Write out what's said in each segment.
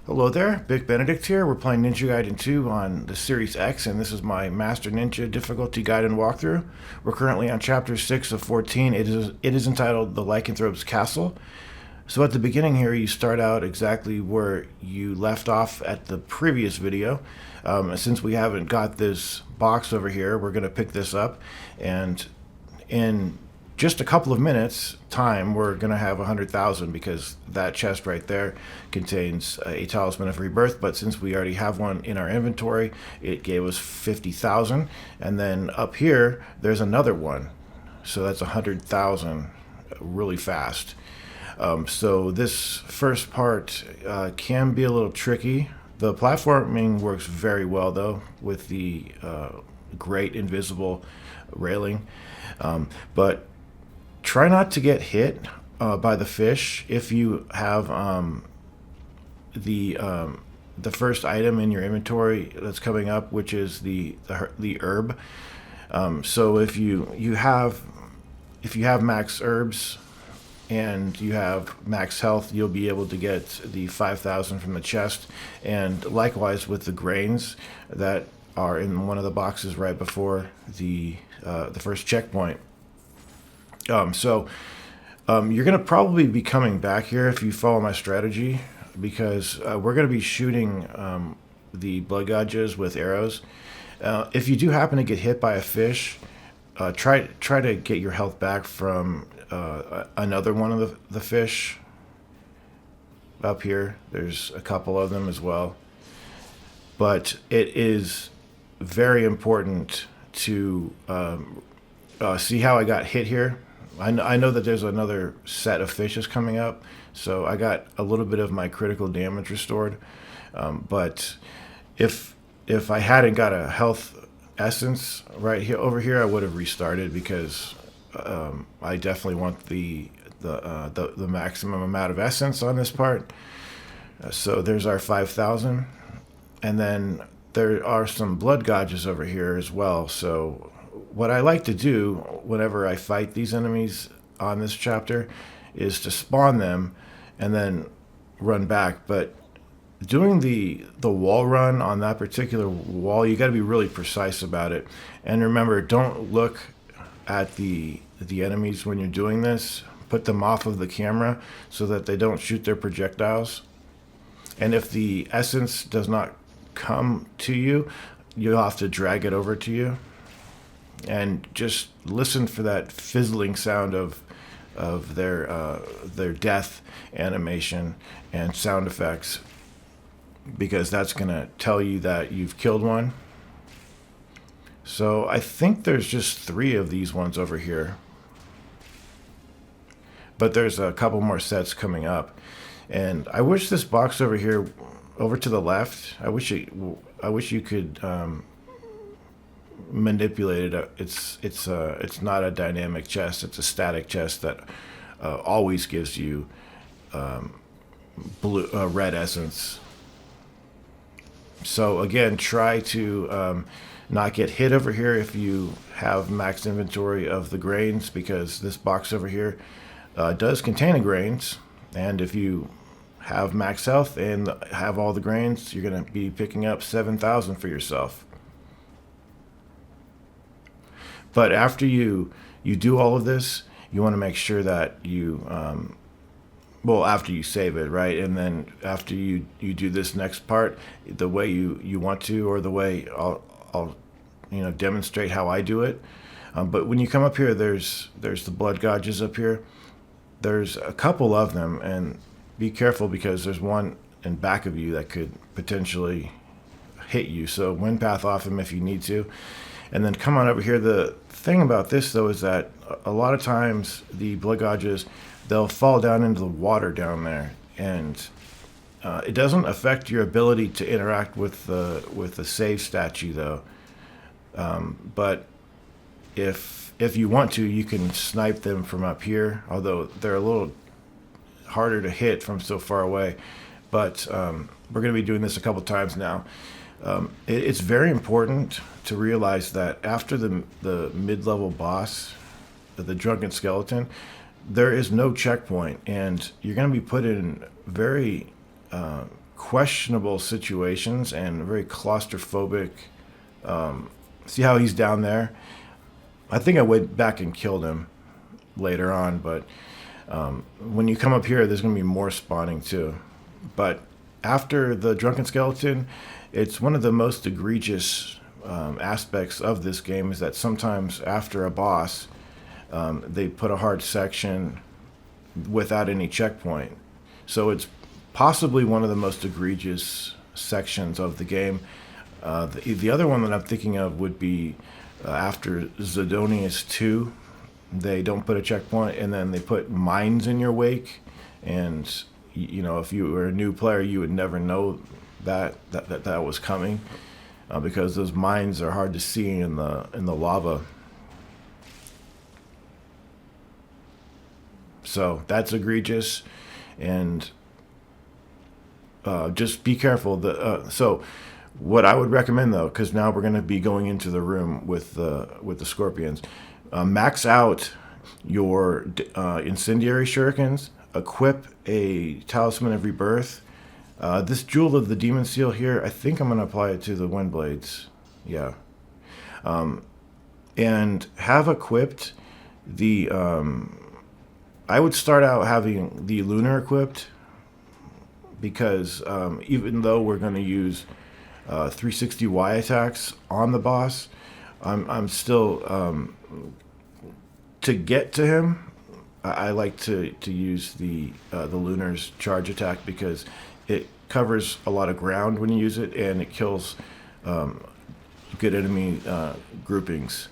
Hello there, Big Benedict here. We're playing Ninja Gaiden 2 on the Series X, and this is my Master Ninja Difficulty Gaiden walkthrough. We're currently on Chapter 6 of 14. It is entitled The Lycanthrope's Castle. So at the beginning here, you start out exactly where you left off at the previous video. Since we haven't got this box over here, we're going to pick this up, and in just a couple of minutes time we're going to have 100,000 because that chest right there contains a talisman of rebirth, but since we already have one in our inventory, it gave us 50,000, and then up here there's another one, so that's 100,000 really fast. So this first part can be a little tricky. The platforming works very well though with the great invisible railing, but try not to get hit by the fish if you have the first item in your inventory that's coming up, which is the herb. So if you have max herbs and you have max health, you'll be able to get the 5,000 from the chest, and likewise with the grains that are in one of the boxes right before the first checkpoint. You're going to probably be coming back here if you follow my strategy, because we're going to be shooting the blood gouges with arrows. If you do happen to get hit by a fish, try to get your health back from another one of the fish up here. There's a couple of them as well. But it is very important to see how I got hit here. I know that there's another set of fishes coming up, so I got a little bit of my critical damage restored. But if I hadn't got a health essence right here over here, I would have restarted, because I definitely want the maximum amount of essence on this part. So there's our 5,000, and then there are some blood gouges over here as well. So what I like to do whenever I fight these enemies on this chapter is to spawn them and then run back. But doing the wall run on that particular wall, you got to be really precise about it. And remember, don't look at the enemies when you're doing this. Put them off of the camera so that they don't shoot their projectiles. And if the essence does not come to you, you'll have to drag it over to you. And just listen for that fizzling sound of their death animation and sound effects, because that's going to tell you that you've killed one. So I think there's just 3 of these ones over here, but there's a couple more sets coming up. And I wish this box over here, over to the left, I wish you could manipulate it. It's not a dynamic chest. It's a static chest that always gives you red essence. So again, try to not get hit over here if you have max inventory of the grains, because this box over here does contain the grains, and if you have max health and have all the grains, you're going to be picking up 7,000 for yourself. But after you do all of this, you want to make sure that you, after you save it, right? And then after you do this next part, the way you want to, or the way I'll demonstrate how I do it. But when you come up here, there's the blood gouges up here. There's a couple of them, and be careful, because there's one in back of you that could potentially hit you. So wind path off him if you need to. And then come on over here. The thing about this, though, is that a lot of times the blood gouges, they'll fall down into the water down there, and it doesn't affect your ability to interact with the save statue, though. But if you want to, you can snipe them from up here, although they're a little harder to hit from so far away. But we're going to be doing this a couple times now. It's very important to realize that after the mid-level boss, the Drunken Skeleton, there is no checkpoint, and you're going to be put in very questionable situations and very claustrophobic. See how he's down there? I think I went back and killed him later on, but when you come up here, there's going to be more spawning too. But after the Drunken Skeleton, it's one of the most egregious aspects of this game is that sometimes after a boss, they put a hard section without any checkpoint. So it's possibly one of the most egregious sections of the game. The other one that I'm thinking of would be after Zidonius 2. They don't put a checkpoint, and then they put mines in your wake. And, you know, if you were a new player, you would never know that was coming because those mines are hard to see in the lava. So that's egregious, and just be careful. So what I would recommend, though, because now we're going to be going into the room with the scorpions, max out your incendiary shurikens, equip a talisman of rebirth. This Jewel of the Demon Seal here, I think I'm going to apply it to the wind blades. Yeah. And have equipped the... I would start out having the Lunar equipped because even though we're going to use 360Y attacks on the boss, I'm still... to get to him, I like to use the Lunar's charge attack because it covers a lot of ground when you use it, and it kills good enemy groupings.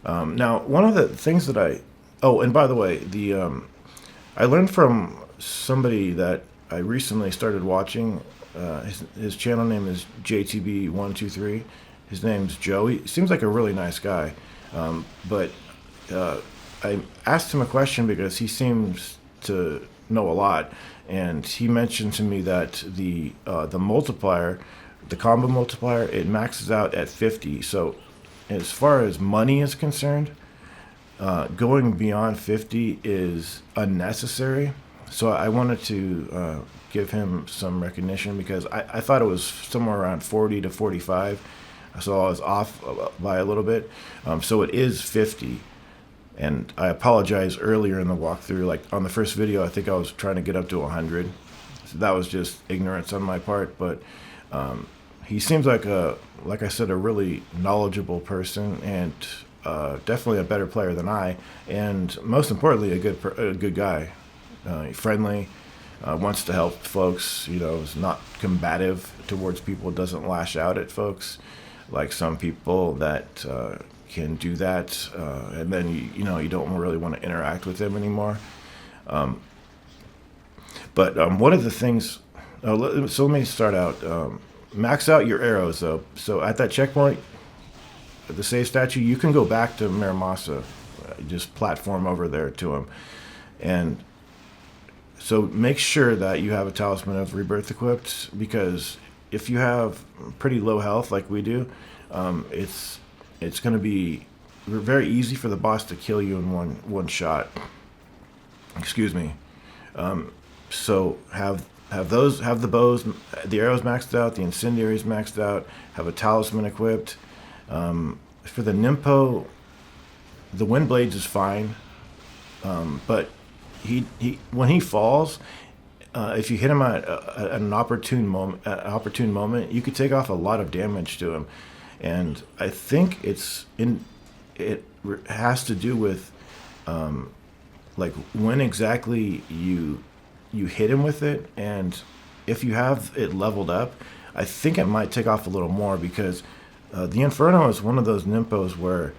Now, one of the things that oh, and by the way, I learned from somebody that I recently started watching. His channel name is JTB123. His name's Joe. He seems like a really nice guy, but I asked him a question because he seems to know a lot, and he mentioned to me that the multiplier, the combo multiplier, it maxes out at 50. So as far as money is concerned, going beyond 50 is unnecessary. So I wanted to give him some recognition because I thought it was somewhere around 40 to 45. So I was off by a little bit. So it is 50. And I apologize earlier in the walkthrough. Like on the first video, I think I was trying to get up to 100. So that was just ignorance on my part. But he seems like I said, a really knowledgeable person and definitely a better player than I. And most importantly, a good guy, friendly, wants to help folks. You know, is not combative towards people. Doesn't lash out at folks like some people that can do that, and then you don't really want to interact with them anymore. But one of the things, so let me start out. Max out your arrows though. So at that checkpoint, the save statue, you can go back to Miramasa, just platform over there to him, and so make sure that you have a talisman of rebirth equipped, because if you have pretty low health like we do, it's going to be very easy for the boss to kill you in one shot. Excuse me. So have the bows, the arrows maxed out, the incendiaries maxed out. Have a talisman equipped. For the Nimpo, the wind blades is fine, but he when he falls, if you hit him at an opportune moment, you could take off a lot of damage to him. And I think it has to do with like when exactly you hit him with it, and if you have it leveled up, I think it might take off a little more, because the Inferno is one of those Nimpos where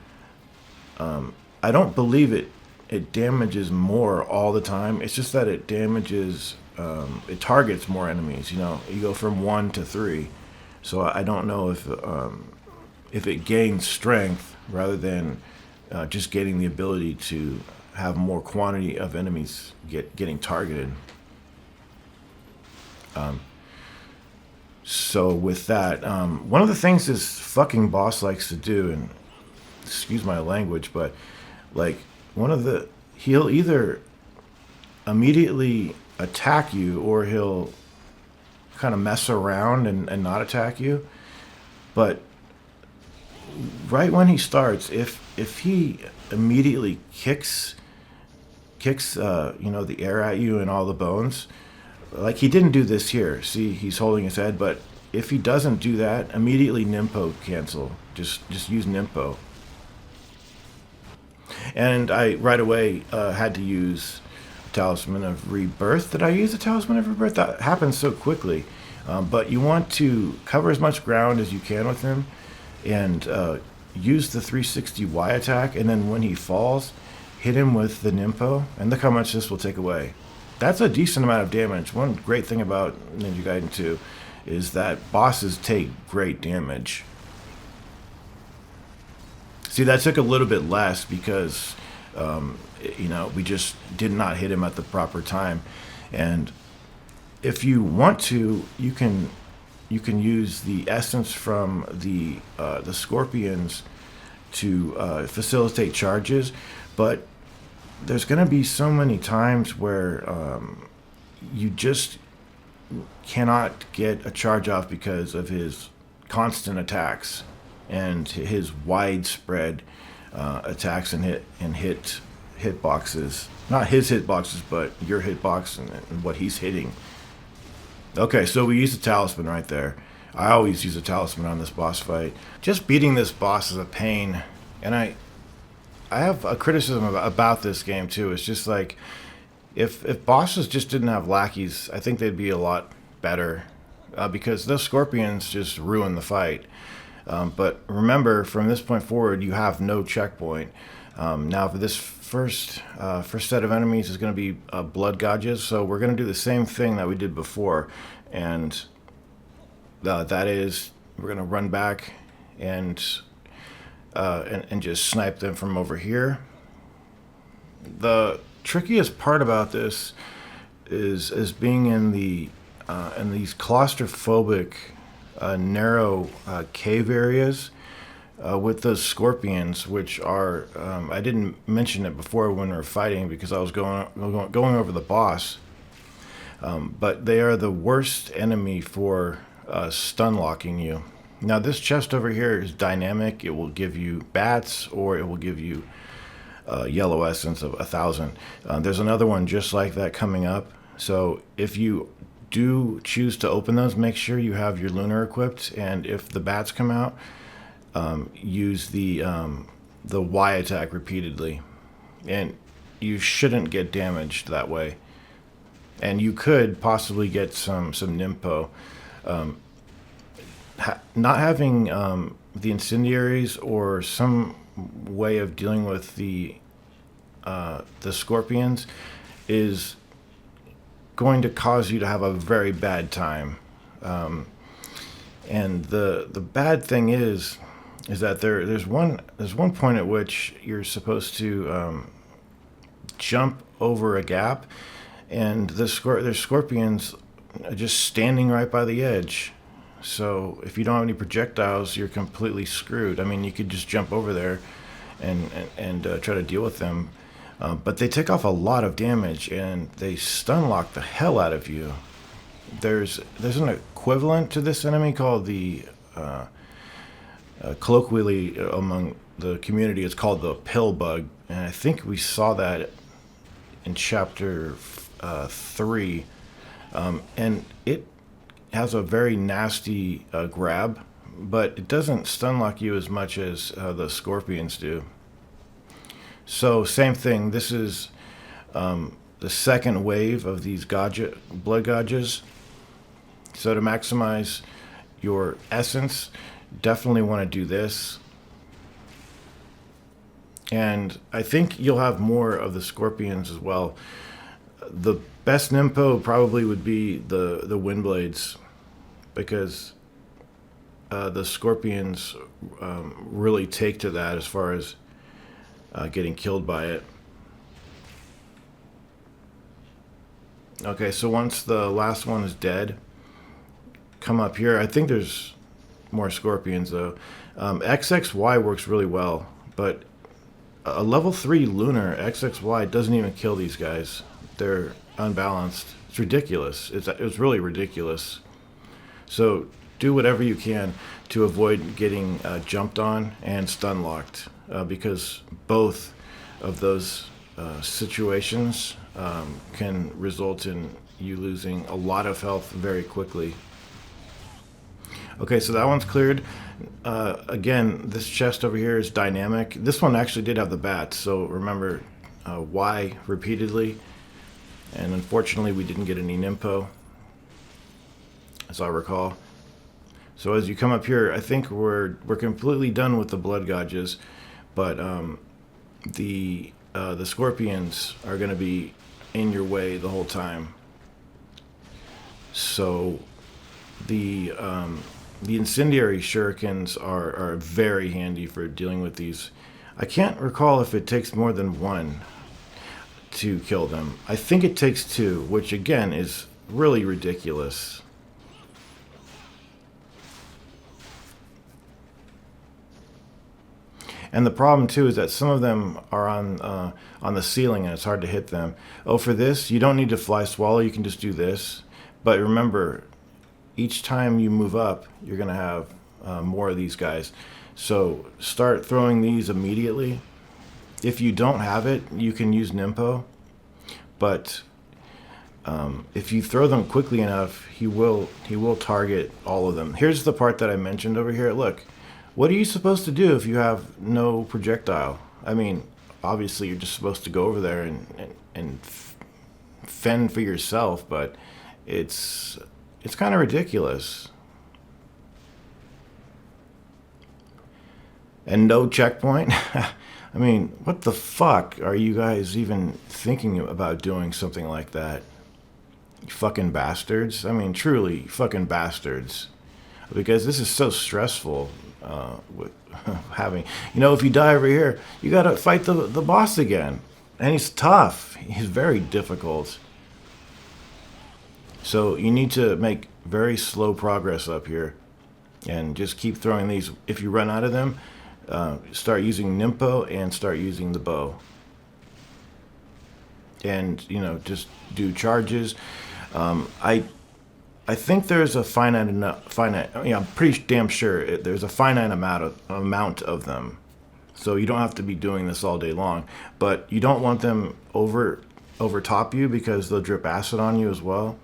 I don't believe it damages more all the time. It's just that it damages, it targets more enemies. You know, you go from 1 to 3. So I don't know if it gains strength rather than just getting the ability to have more quantity of enemies getting targeted. So with that, one of the things this fucking boss likes to do, and excuse my language, but like he'll either immediately attack you, or he'll kind of mess around and not attack you. But right when he starts, if he immediately kicks the air at you and all the bones, like he didn't do this here. See, he's holding his head, but if he doesn't do that, immediately Nimpo cancel. Just use Nimpo. And I right away had to use Talisman of Rebirth. Did I use the Talisman of Rebirth? That happens so quickly. But you want to cover as much ground as you can with him, and use the 360 Y attack, and then when he falls, hit him with the Nimpo, and look how much this will take away. That's a decent amount of damage. One great thing about Ninja Gaiden 2 is that bosses take great damage. See, that took a little bit less because, we just did not hit him at the proper time. And if you want to, you can use the essence from the scorpions to facilitate charges, but there's going to be so many times where you just cannot get a charge off because of his constant attacks and his widespread attacks and hit boxes. Not his hit boxes, but your hitbox and what he's hitting. Okay, so we use the Talisman right there. I always use a Talisman on this boss fight. Just beating this boss is a pain, and I have a criticism about this game too. It's just like if bosses just didn't have lackeys, I think they'd be a lot better because those scorpions just ruin the fight. But remember, from this point forward, you have no checkpoint. Now, for this first set of enemies is going to be blood gouges, so we're going to do the same thing that we did before, and that is we're going to run back and just snipe them from over here. The trickiest part about this is being in these claustrophobic narrow cave areas with those scorpions, which are I didn't mention it before when we were fighting because I was going over the boss, but they are the worst enemy for stun locking you. Now this chest over here is dynamic. It will give you bats, or it will give you yellow essence of 1,000. There's another one just like that coming up, so if you do choose to open those, make sure you have your lunar equipped, and if the bats come out, use the Y attack repeatedly, and you shouldn't get damaged that way. And you could possibly get some Nimpo. Not having the incendiaries or some way of dealing with the scorpions is going to cause you to have a very bad time. And the bad thing is that there's one point at which you're supposed to jump over a gap, and there's scorpions just standing right by the edge. So if you don't have any projectiles, you're completely screwed. I mean, you could just jump over there and try to deal with them, but they take off a lot of damage and they stun lock the hell out of you. There's an equivalent to this enemy called the colloquially among the community, it's called the pill bug, and I think we saw that in chapter 3, and it has a very nasty grab, but it doesn't stun lock you as much as the scorpions do. So same thing, this is the second wave of these blood gouges. So to maximize your essence, definitely want to do this. And I think you'll have more of the scorpions as well. The best Nimpo probably would be the wind blades, because the scorpions really take to that as far as getting killed by it. Okay, so once the last one is dead, come up here. I think there's more scorpions though. XXY works really well, but a level 3 lunar XXY doesn't even kill these guys. They're unbalanced. It's ridiculous. It's really ridiculous. So do whatever you can to avoid getting jumped on and stun locked, because both of those situations can result in you losing a lot of health very quickly. Okay, so that one's cleared. Again, this chest over here is dynamic. This one actually did have the bats, so remember Y repeatedly. And unfortunately, we didn't get any Nimpo, as I recall. So as you come up here, I think we're completely done with the blood gouges, but the scorpions are going to be in your way the whole time. So the incendiary shurikens are very handy for dealing with these. I can't recall if it takes more than one to kill them. I think it takes two, which again is really ridiculous. And the problem too is that some of them are on the ceiling and it's hard to hit them. Oh, for this, you don't need to fly swallow, you can just do this. But remember, each time you move up, you're going to have more of these guys. So start throwing these immediately. If you don't have it, you can use Nimpo. But if you throw them quickly enough, he will target all of them. Here's the part that I mentioned over here. Look, what are you supposed to do if you have no projectile? I mean, obviously you're just supposed to go over there and fend for yourself, but it's kind of ridiculous. And no checkpoint? I mean, what the fuck are you guys even thinking about doing something like that? You fucking bastards. I mean, truly, fucking bastards. Because this is so stressful with having... You know, if you die over here, you gotta fight the boss again. And he's tough. He's very difficult. So you need to make very slow progress up here. And just keep throwing these. If you run out of them, start using Nimpo and start using the bow. And, you know, just do charges. I think there's a I'm pretty damn sure there's a finite amount of them. So you don't have to be doing this all day long. But you don't want them over top you because they'll drip acid on you as well.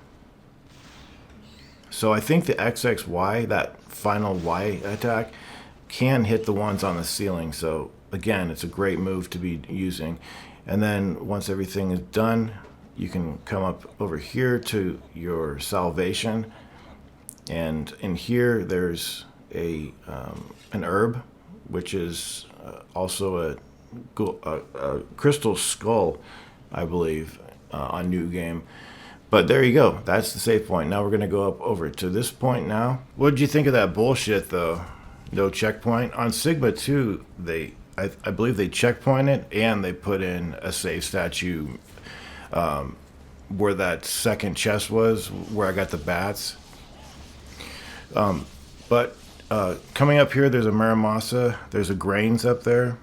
So I think the XXY, that final Y attack, can hit the ones on the ceiling. So again, it's a great move to be using. And then once everything is done, you can come up over here to your salvation. And in here, there's an herb, which is also a crystal skull, I believe, on New Game. But there you go. That's the save point. Now we're going to go up over to this point now. What did you think of that bullshit, though? No checkpoint. On Sigma 2, I believe they checkpoint it, and they put in a save statue where that second chest was, where I got the bats. But coming up here, there's a Maramasa. There's a Grains up there.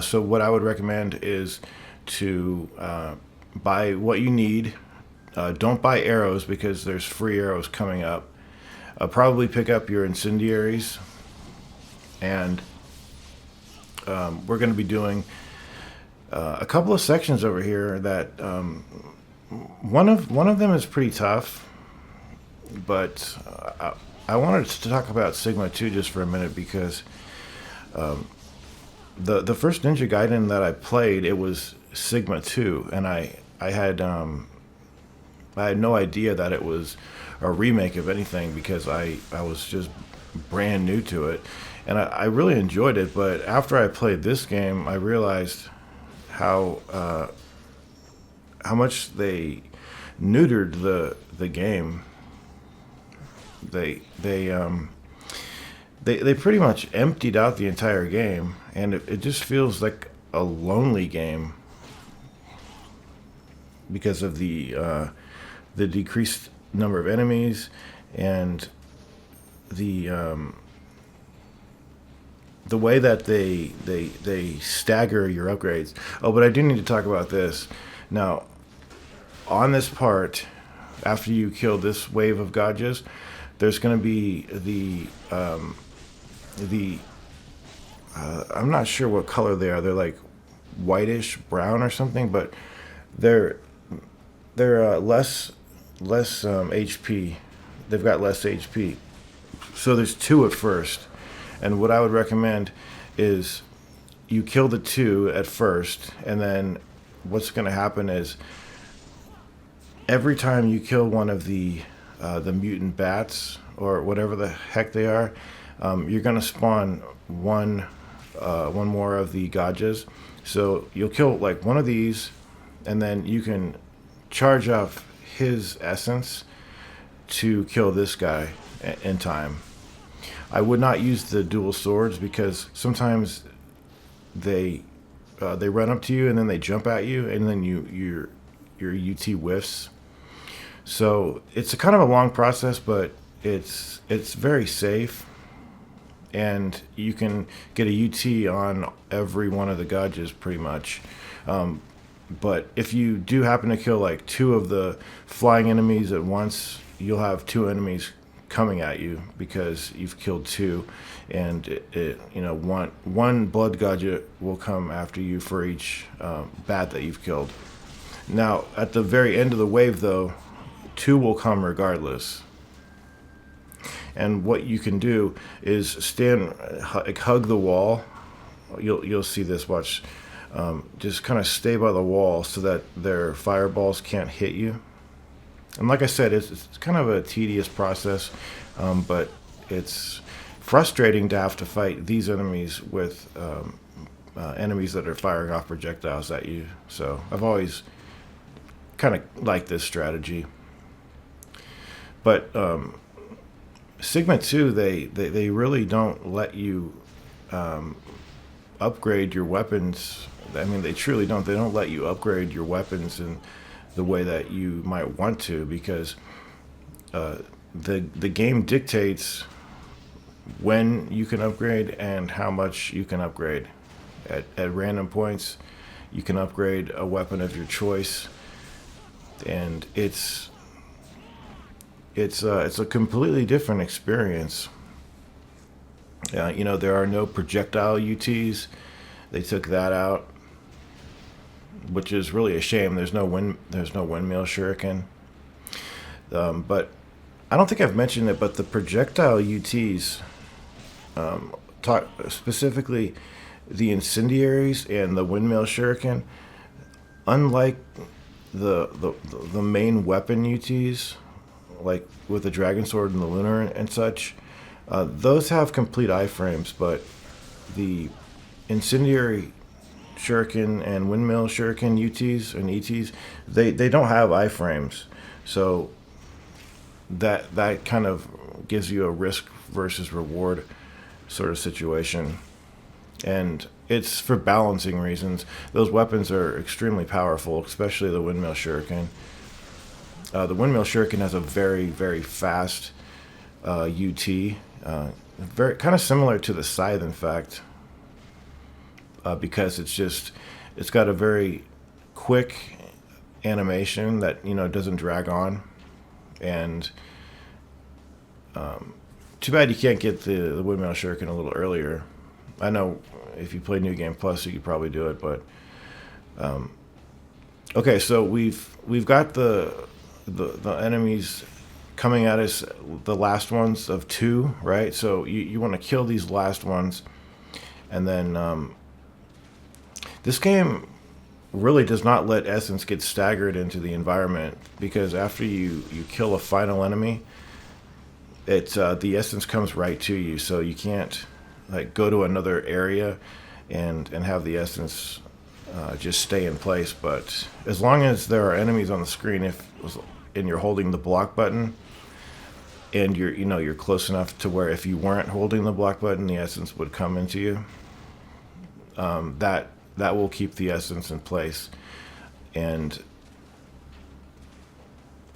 So what I would recommend is to buy what you need. Don't buy arrows because there's free arrows coming up. Probably pick up your incendiaries. And we're going to be doing a couple of sections over here that one of them is pretty tough, but I wanted to talk about Sigma 2 just for a minute because the first Ninja Gaiden that I played, it was Sigma 2, and I had no idea that it was a remake of anything because I was just brand new to it. And I really enjoyed it, but after I played this game, I realized how much they neutered the game. They pretty much emptied out the entire game, and it just feels like a lonely game because of the decreased number of enemies and the way that they stagger your upgrades. Oh, but I do need to talk about this. Now, on this part, after you kill this wave of gouges, There's going to be the I'm not sure what color they are. They're like whitish brown or something, but they're less HP. They've got less HP. So there's two at first, and what I would recommend is you kill the two at first, and then what's going to happen is every time you kill one of the mutant bats or whatever the heck they are, you're going to spawn one more of the Gajas. So you'll kill like one of these, and then you can charge off his essence to kill this guy in time. I would not use the dual swords because sometimes they run up to you and then they jump at you, and then your UT whiffs. So it's a kind of a long process, but it's very safe, and you can get a UT on every one of the Gajas pretty much. But if you do happen to kill like two of the flying enemies at once, you'll have two enemies coming at you because you've killed two, and one blood Gaja will come after you for each bat that you've killed. Now at the very end of the wave, though, two will come regardless. And what you can do is stand, hug the wall. You'll see this. Watch. Just kind of stay by the wall so that their fireballs can't hit you. And like I said, it's kind of a tedious process, but it's frustrating to have to fight these enemies with enemies that are firing off projectiles at you. So I've always kind of liked this strategy. But Sigma 2, they really don't let you upgrade your weapons. I mean, they truly don't. They don't let you upgrade your weapons in the way that you might want to, because the game dictates when you can upgrade and how much you can upgrade. At random points, you can upgrade a weapon of your choice, and it's a completely different experience. There are no projectile UTs. They took that out, which is really a shame. There's no windmill shuriken. But I don't think I've mentioned it, but the projectile UTs, talk specifically the incendiaries and the windmill shuriken, unlike the main weapon UTs, like with the dragon sword and the lunar and such, those have complete iframes, but the incendiary shuriken and windmill shuriken UTs and ETs, they don't have iframes. So that kind of gives you a risk versus reward sort of situation. And it's for balancing reasons. Those weapons are extremely powerful, especially the windmill shuriken. The windmill shuriken has a very, very fast UT, very kind of similar to the scythe, in fact, because it's got a very quick animation that doesn't drag on, and too bad you can't get the windmill shuriken a little earlier. I know if you play New Game Plus, you could probably do it, but okay. So we've got the enemies coming at us, the last ones of two, right? So you want to kill these last ones, and then this game really does not let essence get staggered into the environment, because after you kill a final enemy, it's the essence comes right to you, so you can't like go to another area and have the essence just stay in place. But as long as there are enemies on the screen, and you're holding the block button, and you're close enough to where if you weren't holding the block button, the essence would come into you, that will keep the essence in place. And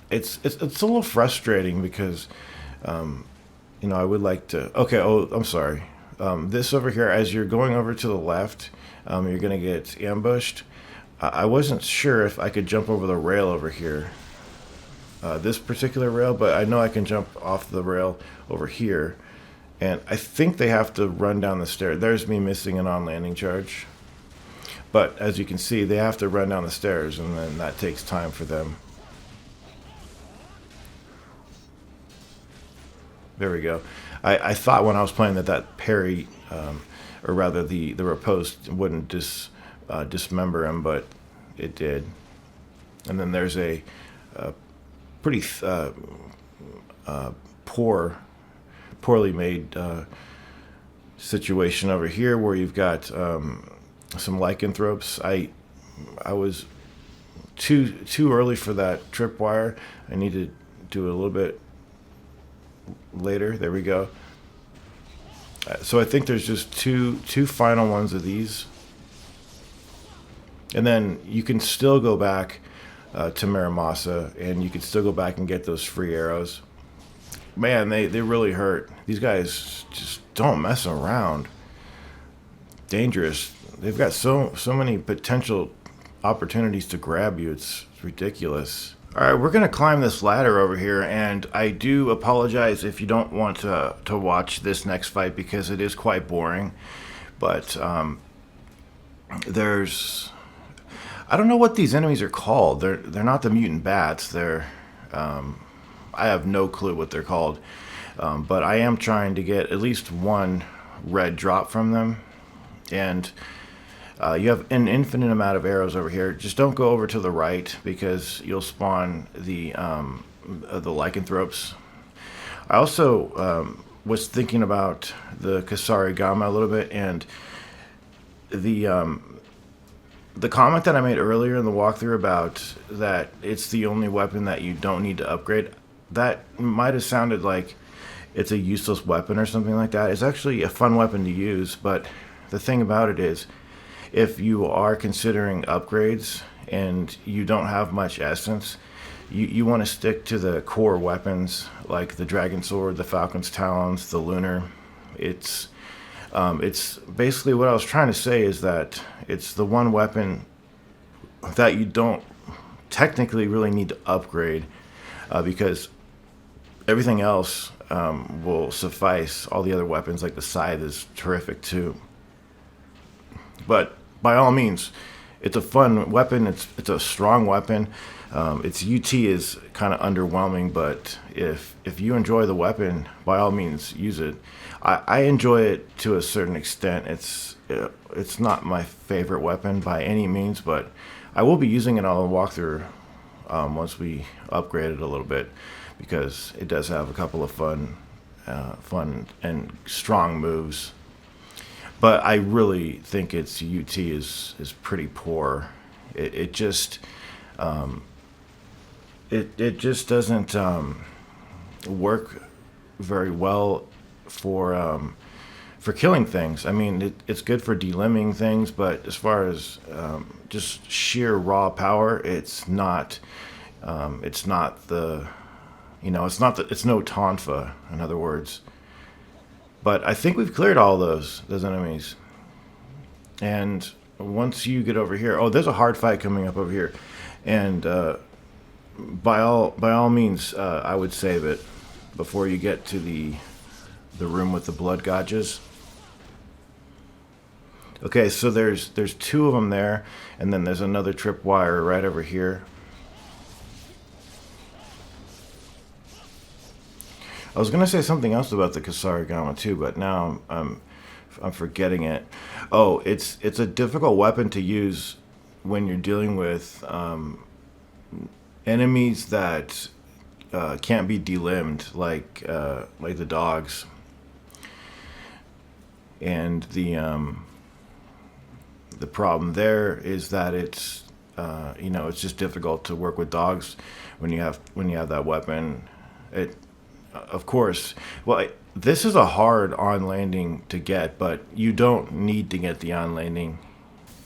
it's a little frustrating because I would like to. Okay, I'm sorry. This over here, as you're going over to the left, you're gonna get ambushed. I wasn't sure if I could jump over the rail over here. this particular rail, but I know I can jump off the rail over here. And I think they have to run down the stairs. There's me missing an on-landing charge. But as you can see, they have to run down the stairs, and then that takes time for them. There we go. I thought when I was playing that parry, or rather the riposte, wouldn't dismember him, but it did. And then there's a pretty poorly made situation over here where you've got some lycanthropes. I was too early for that tripwire. I need to do it a little bit later. There we go. So I think there's just two final ones of these, and then you can still go back to Maramasa, and you can still go back and get those free arrows. Man, they really hurt. These guys just don't mess around. Dangerous. They've got so many potential opportunities to grab you. It's ridiculous. All right, we're gonna climb this ladder over here, and I do apologize if you don't want to watch this next fight because it is quite boring. But there's, I don't know what these enemies are called. They're not the mutant bats. They're I have no clue what they're called. But I am trying to get at least one red drop from them, and you have an infinite amount of arrows over here. Just don't go over to the right because you'll spawn the lycanthropes. I also was thinking about the Kasarigama a little bit, and the comment that I made earlier in the walkthrough about that it's the only weapon that you don't need to upgrade, that might have sounded like it's a useless weapon or something like that. It's actually a fun weapon to use, but the thing about it is, if you are considering upgrades and you don't have much essence, you want to stick to the core weapons like the Dragon Sword, the Falcon's Talons, the Lunar. It's basically what I was trying to say is that it's the one weapon that you don't technically really need to upgrade because everything else will suffice. All the other weapons like the Scythe is terrific too. But by all means, it's a fun weapon. It's a strong weapon. Its UT is kind of underwhelming, but if you enjoy the weapon, by all means, use it. I enjoy it to a certain extent. It's not my favorite weapon by any means, but I will be using it on the walkthrough once we upgrade it a little bit, because it does have a couple of fun and strong moves. But I really think its UT is pretty poor. It just doesn't work very well for killing things. I mean, it's good for delimbing things, but as far as just sheer raw power, it's not. It's no Tonfa, in other words. But I think we've cleared all those enemies. And once you get over here, there's a hard fight coming up over here, and by all means, I would save it before you get to the room with the blood gouges. Okay, so there's two of them there, and then there's another tripwire right over here. I was gonna say something else about the Kasarigama too, but now I'm forgetting it. Oh, it's a difficult weapon to use when you're dealing with enemies that can't be delimbed, like the dogs. And the problem there is that it's it's just difficult to work with dogs when you have that weapon. Of course, this is a hard on landing to get, but you don't need to get the on landing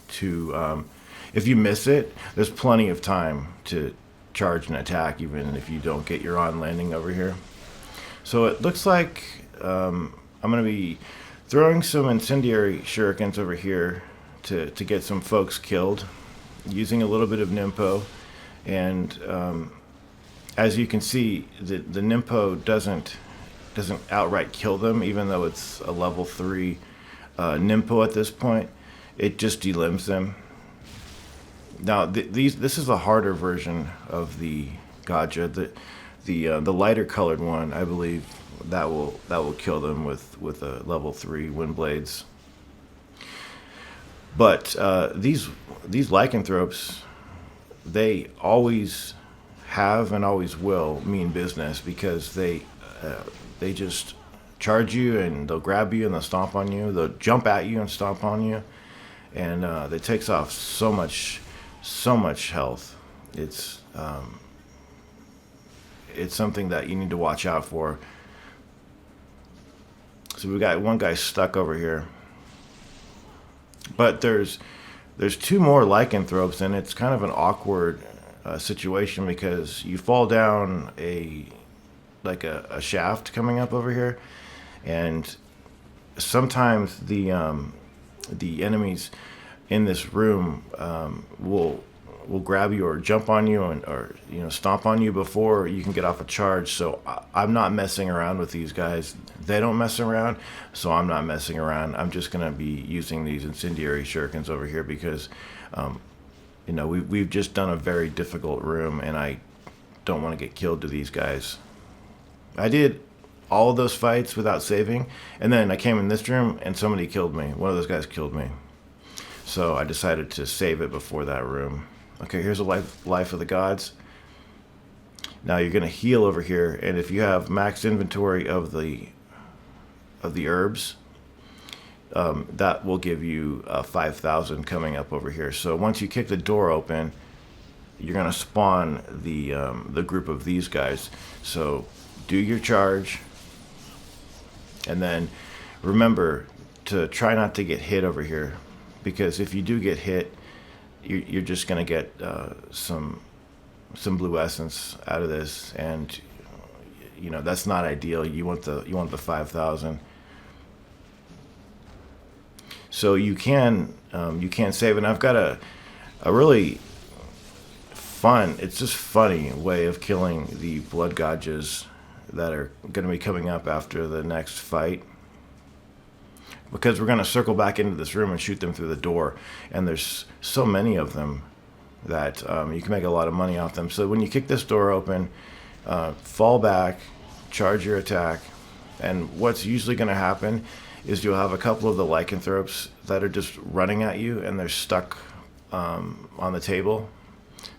to. If you miss it, there's plenty of time to charge an attack, even if you don't get your on landing over here. So it looks like I'm going to be throwing some incendiary shurikens over here to get some folks killed, using a little bit of Nimpo, and as you can see, the Nimpo doesn't outright kill them, even though it's a level 3 Nimpo at this point. It just delimbs them. Now this is a harder version of the Gaja. The lighter colored one, I believe, that will kill them with a level 3 wind blades. But these lycanthropes, they always have and always will mean business, because they just charge you and they'll grab you and they'll stomp on you. They'll jump at you and stomp on you, and it takes off so much health. It's something that you need to watch out for. So we got one guy stuck over here, but there's 2 more lycanthropes, and it's kind of an awkward situation, because you fall down a shaft coming up over here, and sometimes the enemies in this room will grab you or jump on you or stomp on you before you can get off a charge. So I'm not messing around with these guys. They don't mess around, so I'm not messing around. I'm just gonna be using these incendiary shurikens over here, because we've just done a very difficult room, and I don't want to get killed to these guys. I did all of those fights without saving, and then I came in this room and somebody killed me. One of those guys killed me. So I decided to save it before that room. Okay, here's a life of the gods. Now you're gonna heal over here, and if you have max inventory of the herbs, that will give you 5,000 coming up over here. So once you kick the door open, you're gonna spawn the group of these guys. So do your charge, and then remember to try not to get hit over here, because if you do get hit, you're just gonna get some blue essence out of this, and that's not ideal. You want the 5,000. So you can save, and I've got a really fun, it's just funny way of killing the blood Gajas that are going to be coming up after the next fight, because we're going to circle back into this room and shoot them through the door, and there's so many of them that you can make a lot of money off them. So when you kick this door open, fall back, charge your attack, and what's usually going to happen is you'll have a couple of the lycanthropes that are just running at you, and they're stuck on the table.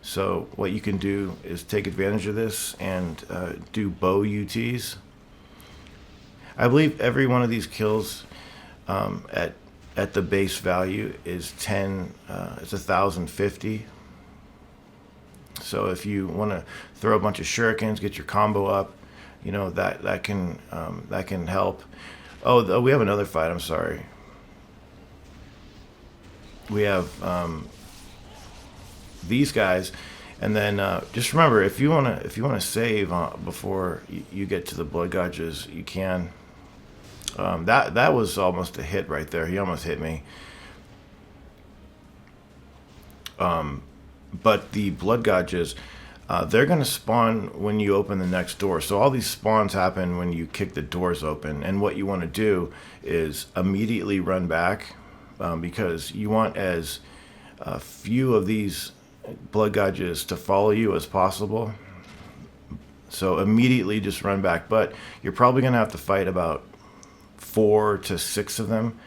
So what you can do is take advantage of this and do bow UTs. I believe every one of these kills at the base value is 10. It's 1,050. So if you want to throw a bunch of shurikens, get your combo up, that can help. Oh, we have another fight. I'm sorry. We have these guys, and then just remember, if you wanna save before you get to the blood Gajas, you can. That was almost a hit right there. He almost hit me. But the blood Gajas, they're gonna spawn when you open the next door. So all these spawns happen when you kick the doors open, and what you want to do is immediately run back, because you want as few of these blood Gajas to follow you as possible. So immediately just run back, but you're probably gonna have to fight about 4 to 6 of them,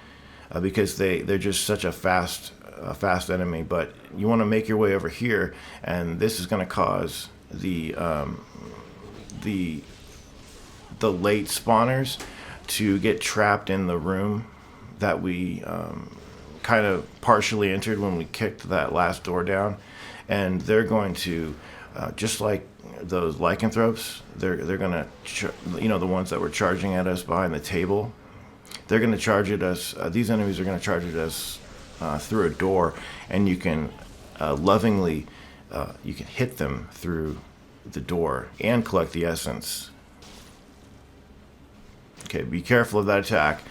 because they're just such a fast enemy. But you want to make your way over here, and this is going to cause the late spawners to get trapped in the room that we kind of partially entered when we kicked that last door down, and they're going to just like those lycanthropes, they're going to the ones that were charging at us behind the table, they're going to charge at us. These enemies are going to charge at us through a door, and you can lovingly you can hit them through the door and collect the essence. Okay, be careful of that attack.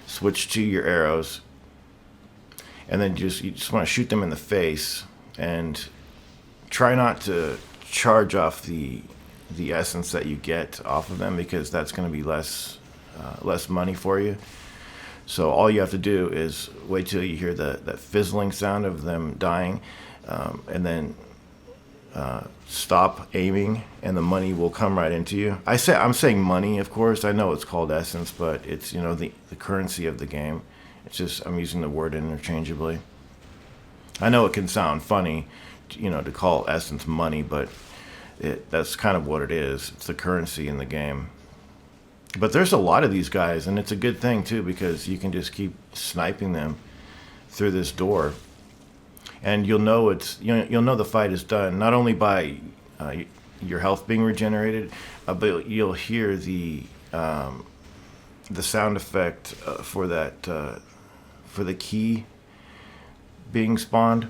Switch to your arrows, and then you just want to shoot them in the face, and try not to charge off the the essence that you get off of them, because that's going to be less money for you. So all you have to do is wait till you hear that fizzling sound of them dying, and then stop aiming, and the money will come right into you. I'm saying money, of course. I know it's called essence, but it's, you know, the currency of the game. It's just I'm using the word interchangeably. I know it can sound funny, you know, to call essence money, but that's kind of what it is. It's the currency in the game. But there's a lot of these guys, and it's a good thing too, because you can just keep sniping them through this door, and you'll know you'll know the fight is done not only by your health being regenerated, but you'll hear the sound effect for the key being spawned.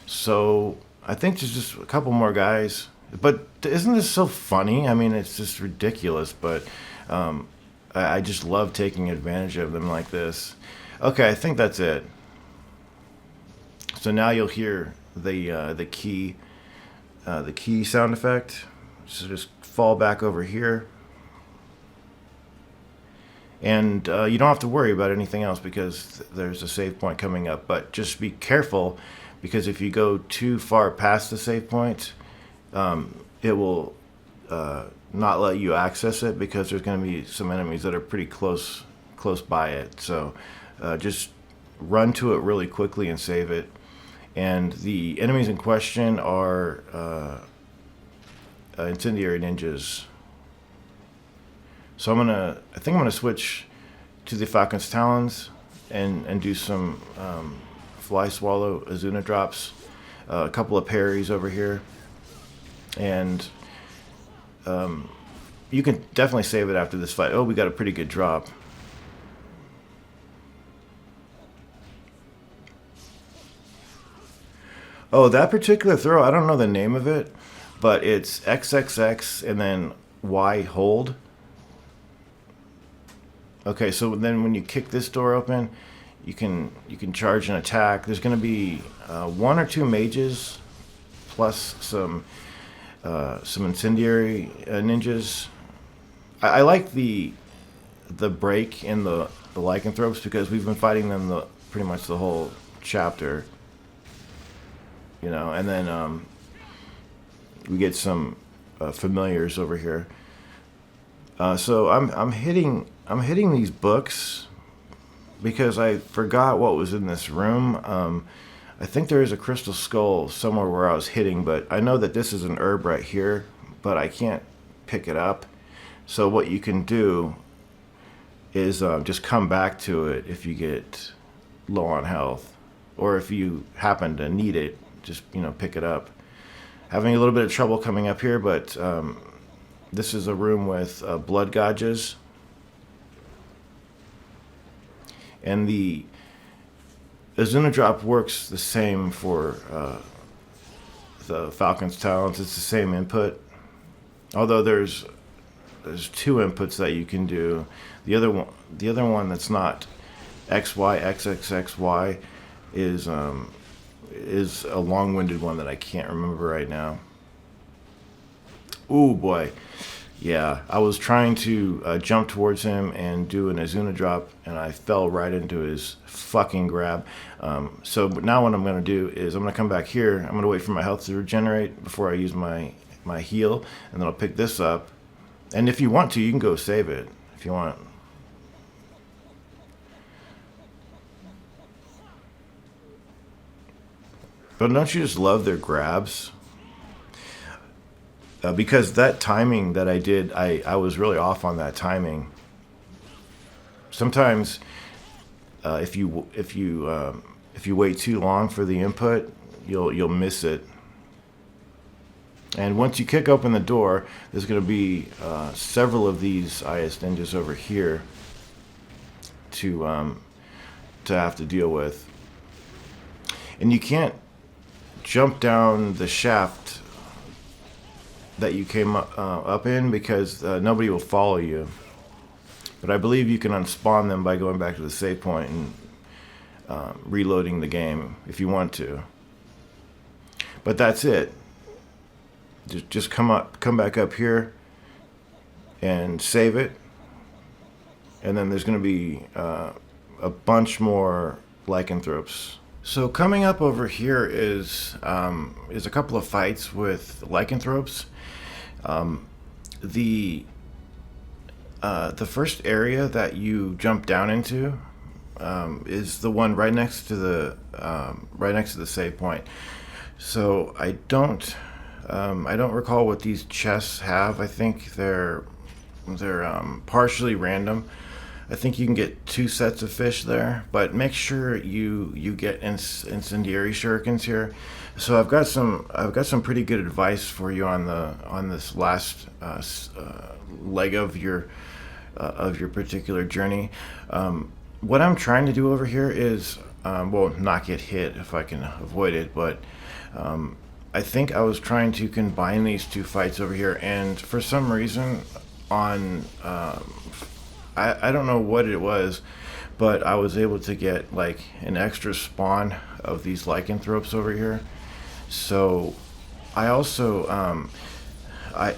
So I think there's just a couple more guys. But isn't this so funny? I mean, it's just ridiculous, but I just love taking advantage of them like this. Okay, I think that's it. So now you'll hear the key sound effect. So just fall back over here. And you don't have to worry about anything else, because there's a save point coming up. But just be careful, because if you go too far past the save point, it will not let you access it, because there's going to be some enemies that are pretty close by it. So just run to it really quickly and save it. And the enemies in question are incendiary ninjas. So I think I'm gonna switch to the Falcon's Talons and do some fly swallow Azuna drops, a couple of parries over here, and you can definitely save it after this fight. Oh, we got a pretty good drop. Oh, that particular throw, I don't know the name of it, but it's XXX and then Y hold. Okay, so then when you kick this door open, you can charge an attack. There's going to be 1 or 2 mages, plus some incendiary ninjas. I like the break in the Lycanthropes, because we've been fighting them pretty much the whole chapter. You know, and then we get some familiars over here. So I'm hitting these books because I forgot what was in this room. I think there is a crystal skull somewhere where I was hitting, but I know that this is an herb right here, but I can't pick it up. So what you can do is just come back to it if you get low on health, or if you happen to need it, just, you know, pick it up. Having a little bit of trouble coming up here, but this is a room with blood gouges. And the Azuna drop works the same for the Falcon's Talons. It's the same input, although there's 2 inputs that you can do. The other one that's not XY XXXY is a long-winded one that I can't remember right now. Ooh boy. Yeah, I was trying to jump towards him and do an Azuna drop, and I fell right into his fucking grab. So now what I'm going to do is I'm going to come back here. I'm going to wait for my health to regenerate before I use my heal, and then I'll pick this up. And if you want to, you can go save it if you want. But don't you just love their grabs? Because that timing that I did, I was really off on that timing. Sometimes, if you wait too long for the input, you'll miss it. And once you kick open the door, there's going to be several of these IS ninjas over here to have to deal with. And you can't jump down the shaft that you came up in, because nobody will follow you. But I believe you can unspawn them by going back to the save point and reloading the game if you want to. But that's it. Just come back up here and save it, and then there's going to be a bunch more lycanthropes. So coming up over here is a couple of fights with lycanthropes. The first area that you jump down into is the one right next to the save point. So I don't recall what these chests have. I think they're partially random. I think you can get 2 sets of fish there, but make sure you get incendiary shurikens here. So I've got some pretty good advice for you on this last leg of your particular journey. What I'm trying to do over here is not get hit if I can avoid it, but I think I was trying to combine these 2 fights over here, and for some reason I don't know what it was, but I was able to get like an extra spawn of these lycanthropes over here. So I also I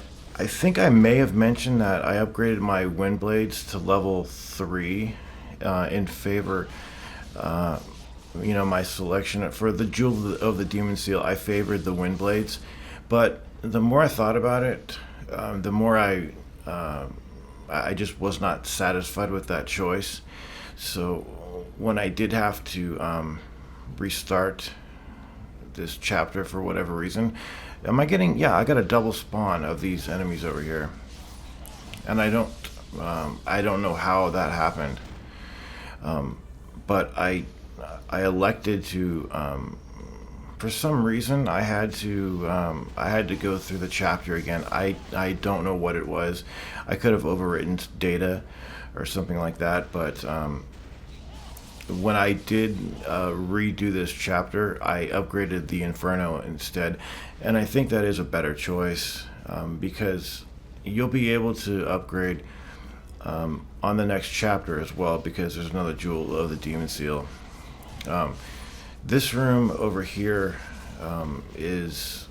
think I may have mentioned that I upgraded my wind blades to level 3 in favor my selection for the jewel of the demon seal. I favored the wind blades, but the more I thought about it, the more I just was not satisfied with that choice. So when I did have to restart this chapter for whatever reason, I got a double spawn of these enemies over here, and I don't know how that happened, but I elected to for some reason I had to go through the chapter again. I don't know what it was. I could have overwritten data or something like that, but when I did redo this chapter, I upgraded the Inferno instead, and I think that is a better choice because you'll be able to upgrade on the next chapter as well, because there's another jewel of the demon seal. This room over here is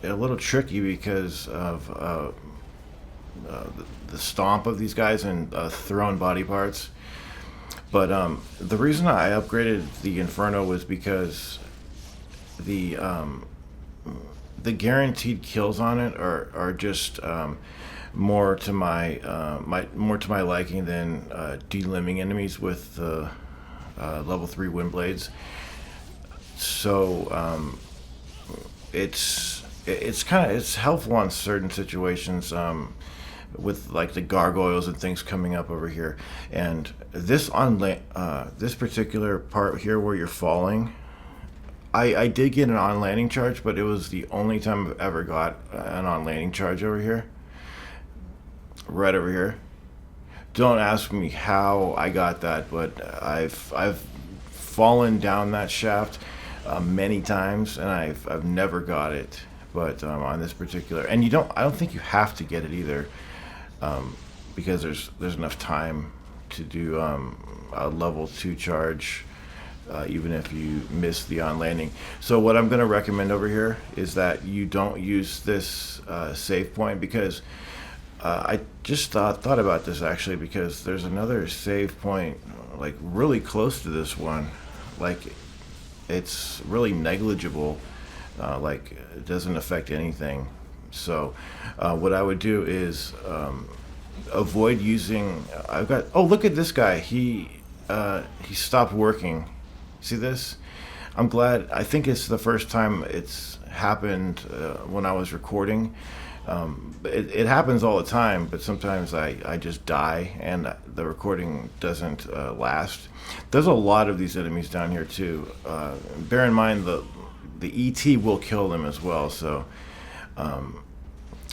a little tricky because of the stomp of these guys and thrown body parts. But the reason I upgraded the Inferno was because the guaranteed kills on it are just more to my liking than delimbing enemies with the level 3 wind blades. So it's helpful on certain situations with like the gargoyles and things coming up over here. And this this particular part here where you're falling, I did get an on landing charge, but it was the only time I've ever got an on landing charge over here. Right over here. Don't ask me how I got that, but I've fallen down that shaft many times, and I've never got it. But on this particular, and I don't think you have to get it either, because there's enough time to do a level 2 charge, even if you miss the on landing. So what I'm going to recommend over here is that you don't use this save point, because I just thought about this actually, because there's another save point like really close to this one. Like it's really negligible, like it doesn't affect anything. So what I would do is avoid using. Oh, look at this guy. He stopped working. See this? I'm glad. I think it's the first time it's happened when I was recording. It happens all the time, but sometimes I just die and the recording doesn't last. There's a lot of these enemies down here too. Bear in mind the ET will kill them as well. So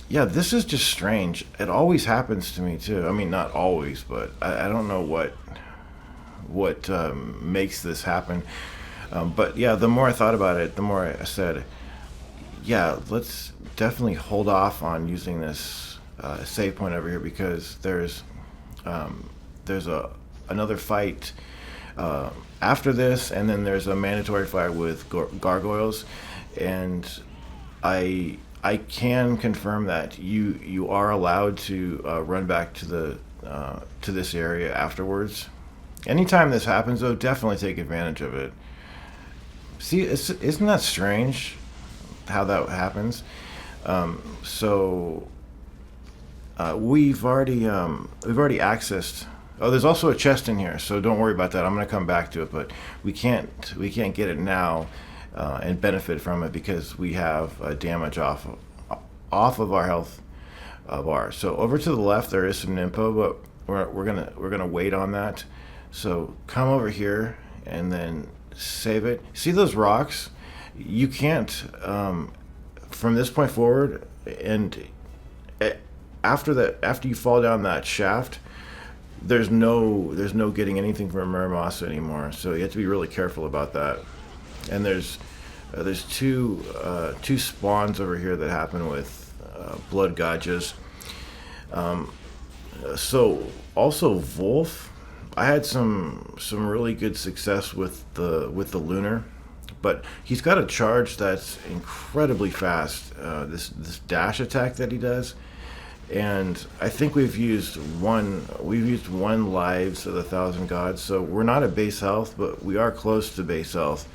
yeah, this is just strange. It always happens to me too. I mean, not always, but I don't know what makes this happen. But yeah, the more I thought about it, the more I said, yeah, let's definitely hold off on using this save point over here, because there's another fight after this, and then there's a mandatory fight with gargoyles, and I can confirm that you are allowed to run back to this area afterwards. Anytime this happens, though, definitely take advantage of it. See, isn't that strange how that happens? So we've already accessed. Oh, there's also a chest in here, so don't worry about that. I'm gonna come back to it, but we can't get it now and benefit from it because we have damage off of our health bar. So over to the left there is some nympho, but we're gonna wait on that. So come over here and then save it. See those rocks? You can't from this point forward, and after you fall down that shaft, there's no getting anything from Muramasa anymore. So you have to be really careful about that. And there's two spawns over here that happen with blood gotchas. So also Wolf, I had some really good success with the lunar, but he's got a charge that's incredibly fast. This dash attack that he does, and I think we've used one lives of the 1,000 gods, so we're not at base health, but we are close to base health,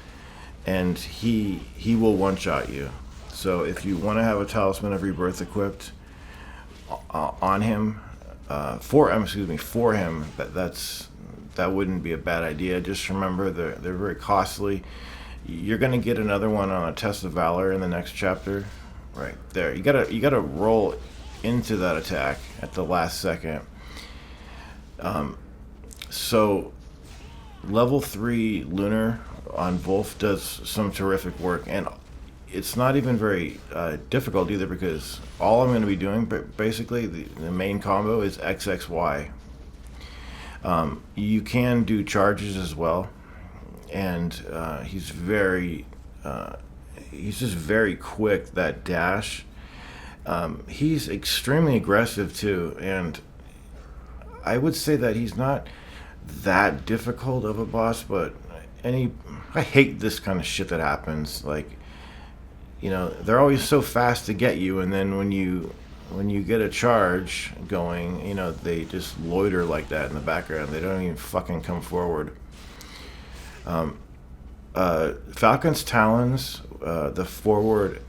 and he will one shot you. So if you want to have a talisman of rebirth equipped on him, for him, that wouldn't be a bad idea. Just remember they're very costly. You're gonna get another one on a test of valor in the next chapter, right there. You gotta roll into that attack at the last second. So level 3 lunar on Wolf does some terrific work, and it's not even very difficult either, because all I'm going to be doing, basically the main combo is XXY. You can do charges as well, and he's just very quick, that dash. He's extremely aggressive too, and I would say that he's not that difficult of a boss, but I hate this kind of shit that happens. Like, they're always so fast to get you, and then when you get a charge going, they just loiter like that in the background. They don't even fucking come forward. Falcon's Talons, the forward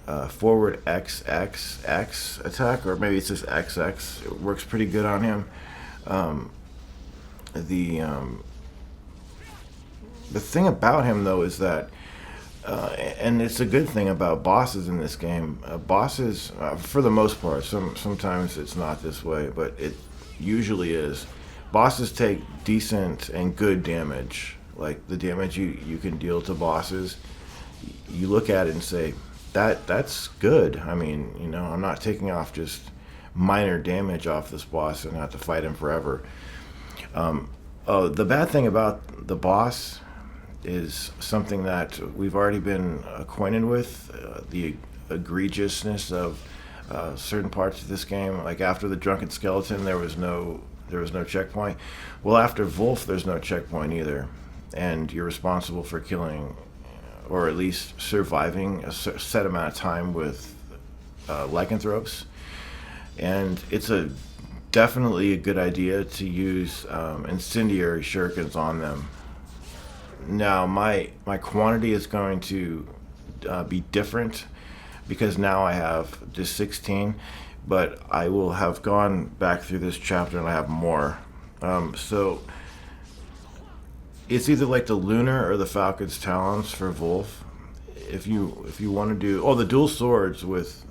XXX attack, or maybe it's just XX. It works pretty good on him. The thing about him, though, is that, and it's a good thing about bosses in this game. Bosses, for the most part, sometimes it's not this way, but it usually is. Bosses take decent and good damage. Like the damage you can deal to bosses, you look at it and say, that's good. I mean, I'm not taking off just minor damage off this boss and have to fight him forever. The bad thing about the boss is something that we've already been acquainted with, the egregiousness of certain parts of this game. Like after the Drunken Skeleton, there was no checkpoint. Well, after Wolf, there's no checkpoint either, and you're responsible for killing, or at least surviving, a set amount of time with lycanthropes. And it's definitely a good idea to use incendiary shurikens on them. Now my quantity is going to be different, because now I have just 16, but I will have gone back through this chapter and I have more. So it's either like the lunar or the Falcon's Talons for Wolf. If you want to do the dual swords with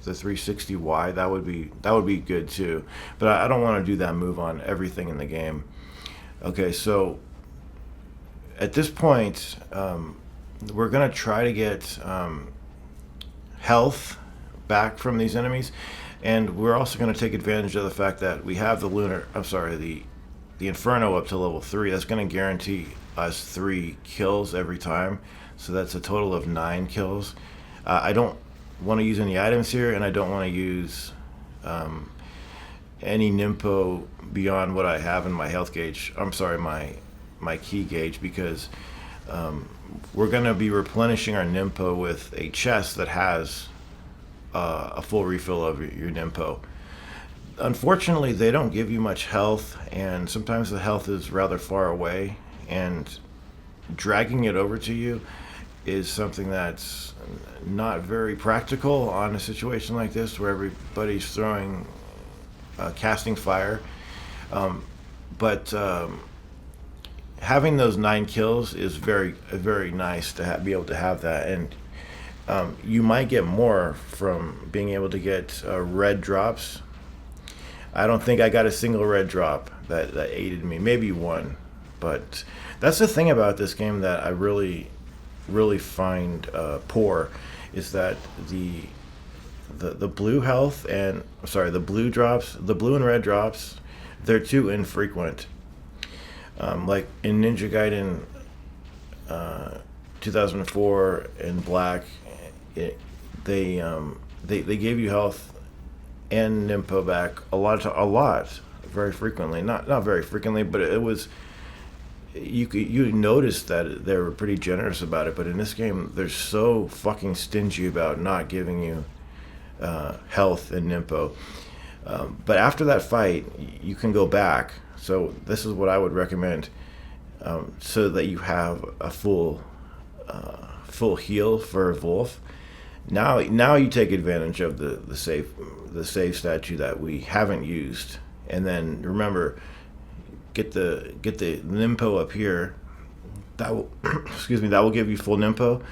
the 360Y, that would be good too. But I don't want to do that move on everything in the game. Okay, so at this point, we're gonna try to get health back from these enemies, and we're also gonna take advantage of the fact that we have the Inferno up to level 3. That's gonna guarantee us 3 kills every time, so that's a total of 9 kills. I don't want to use any items here, and I don't want to use any nympho beyond what I have in my health gauge. I'm sorry, my key gauge, because we're going to be replenishing our Nimpo with a chest that has a full refill of your Nimpo. Unfortunately, they don't give you much health, and sometimes the health is rather far away, and dragging it over to you is something that's not very practical on a situation like this where everybody's throwing casting fire. But having those 9 kills is very nice to be able to have that, and you might get more from being able to get red drops. I don't think I got a single red drop that aided me, maybe one, but that's the thing about this game that I really find poor, is that the blue health and the blue drops, the blue and red drops, they're too infrequent. Like in Ninja Gaiden 2004 and Black, they gave you health and Nimpo back a lot, very frequently. Not very frequently, but it was, you noticed that they were pretty generous about it. But in this game, they're so fucking stingy about not giving you health and Nimpo. But after that fight, you can go back. So this is what I would recommend, so that you have a full heal for Wolf. Now you take advantage of the save statue that we haven't used, and then remember, get the Nimpo up here. That will excuse me. That will give you full Nimpo.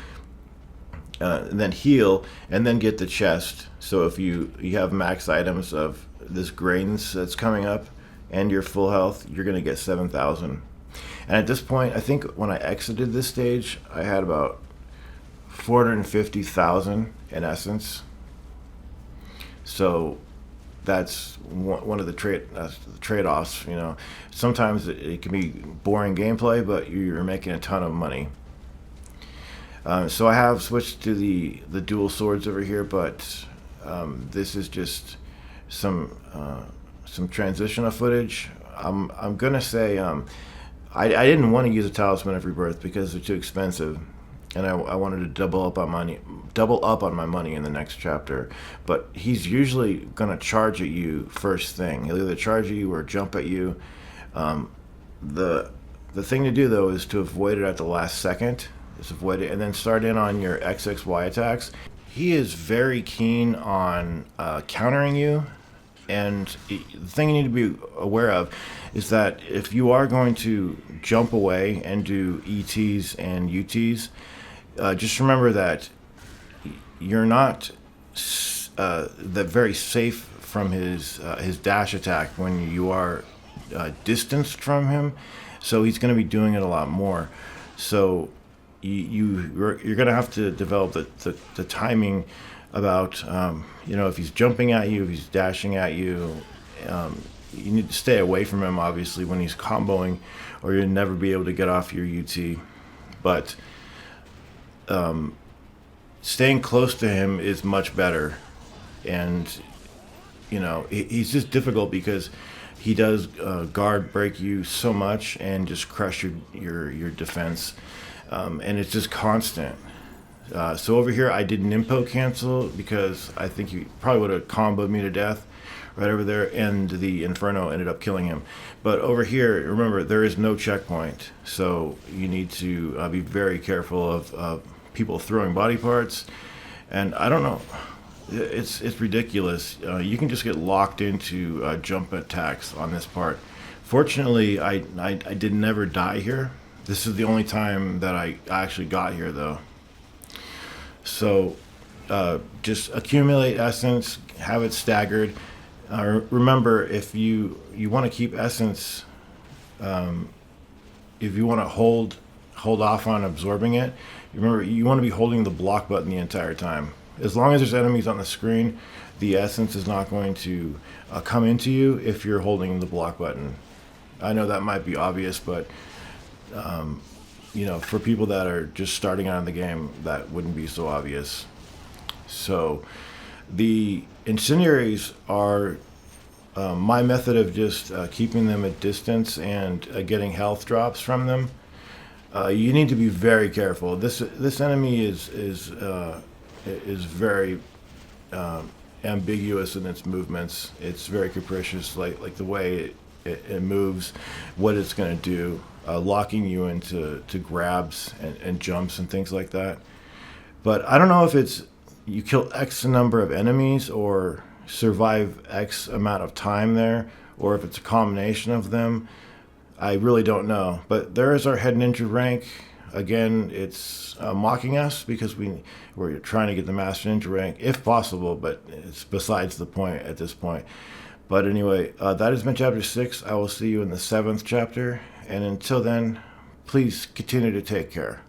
And then heal, and then get the chest. So if you have max items of this grains that's coming up, and your full health, you're gonna get 7,000. And at this point, I think when I exited this stage, I had about 450,000 in essence. So that's one of the trade-offs. You know, sometimes it can be boring gameplay, but you're making a ton of money. So I have switched to the dual swords over here, but this is just some transitional footage. I'm gonna say I didn't want to use a Talisman of Rebirth because they're too expensive, and I wanted to double up on my money in the next chapter. But he's usually gonna charge at you first thing. He'll either charge at you or jump at you. The thing to do though is to avoid it at the last second. Just avoid it and then start in on your XXY attacks. He is very keen on countering you. And the thing you need to be aware of is that if you are going to jump away and do ETs and UTs, just remember that you're not that very safe from his dash attack when you are distanced from him. So he's going to be doing it a lot more. So you're going to have to develop the timing about if he's jumping at you, if he's dashing at you. You need to stay away from him obviously when he's comboing, or you'll never be able to get off your UT. But staying close to him is much better. And he's just difficult because he does guard break you so much and just crush your defense, and it's just constant. So over here, I did Nimpo cancel because I think he probably would have comboed me to death right over there, and the Inferno ended up killing him. But over here, remember, there is no checkpoint, so you need to be very careful of people throwing body parts. And I don't know, it's ridiculous. You can just get locked into jump attacks on this part. Fortunately, I did never die here. This is the only time that I actually got here, though. So just accumulate essence, have it staggered. Remember, if you want to keep essence, if you want to hold off on absorbing it, remember you want to be holding the block button the entire time. As long as there's enemies on the screen, the essence is not going to come into you if you're holding the block button. I know that might be obvious, but for people that are just starting out in the game, that wouldn't be so obvious. So the incendiaries are my method of just keeping them at distance and getting health drops from them. You need to be very careful. This enemy is very ambiguous in its movements. It's very capricious, like the way it moves, what it's going to do, locking you into grabs and jumps and things like that. But I don't know if it's you kill X number of enemies or survive X amount of time there, or if it's a combination of them. I really don't know. But there is our head ninja rank. Again, it's mocking us because we're trying to get the master ninja rank if possible, but it's besides the point at this point. But anyway, that has been chapter 6. I will see you in the 7th chapter. And until then, please continue to take care.